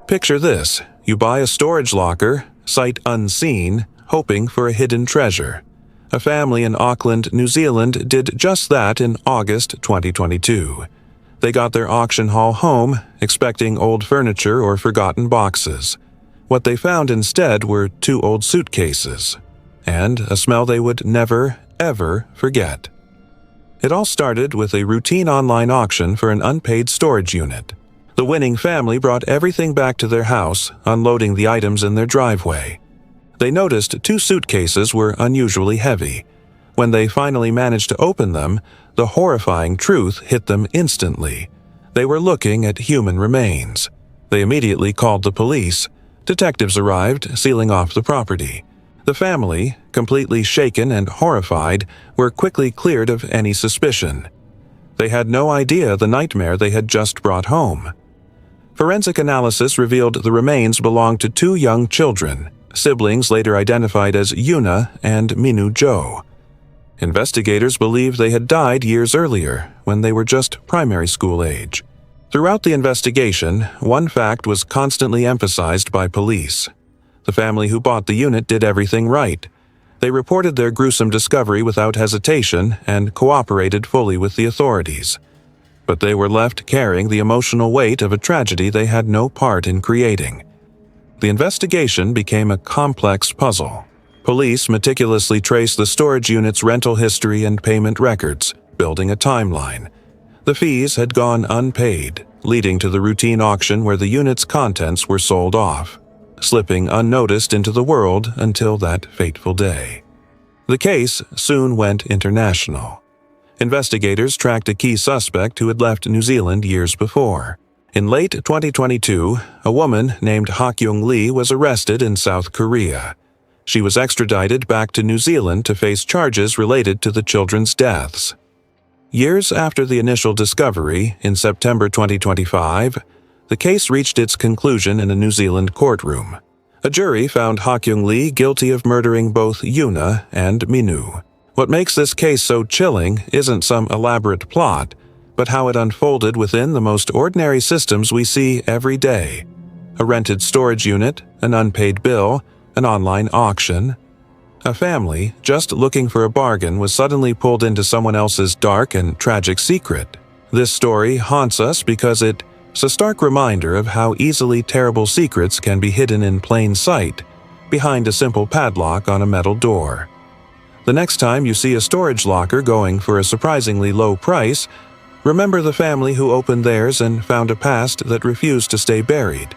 Picture this: you buy a storage locker, sight unseen, hoping for a hidden treasure. A family in Auckland, New Zealand did just that in August 2022. They got their auction haul home, expecting old furniture or forgotten boxes. What they found instead were 2 old suitcases, and a smell they would never, ever forget. It all started with a routine online auction for an unpaid storage unit. The winning family brought everything back to their house, unloading the items in their driveway. They noticed 2 suitcases were unusually heavy. When they finally managed to open them, the horrifying truth hit them instantly. They were looking at human remains. They immediately called the police. Detectives arrived, sealing off the property. The family, completely shaken and horrified, were quickly cleared of any suspicion. They had no idea the nightmare they had just brought home. Forensic analysis revealed the remains belonged to 2 young children, siblings later identified as Yuna and Minu Joe. Investigators believe they had died years earlier, when they were just primary school age. Throughout the investigation, one fact was constantly emphasized by police. The family who bought the unit did everything right. They reported their gruesome discovery without hesitation and cooperated fully with the authorities. But they were left carrying the emotional weight of a tragedy they had no part in creating. The investigation became a complex puzzle. Police meticulously traced the storage unit's rental history and payment records, building a timeline. The fees had gone unpaid, leading to the routine auction where the unit's contents were sold off, slipping unnoticed into the world until that fateful day. The case soon went international. Investigators tracked a key suspect who had left New Zealand years before. In late 2022, a woman named Hakyung Lee was arrested in South Korea. She was extradited back to New Zealand to face charges related to the children's deaths. Years after the initial discovery, in September 2025, the case reached its conclusion in a New Zealand courtroom. A jury found Hakyung Lee guilty of murdering both Yuna and Minu. What makes this case so chilling isn't some elaborate plot, but how it unfolded within the most ordinary systems we see every day. A rented storage unit, an unpaid bill, an online auction. A family, just looking for a bargain, was suddenly pulled into someone else's dark and tragic secret. This story haunts us because it's a stark reminder of how easily terrible secrets can be hidden in plain sight, behind a simple padlock on a metal door. The next time you see a storage locker going for a surprisingly low price, remember the family who opened theirs and found a past that refused to stay buried.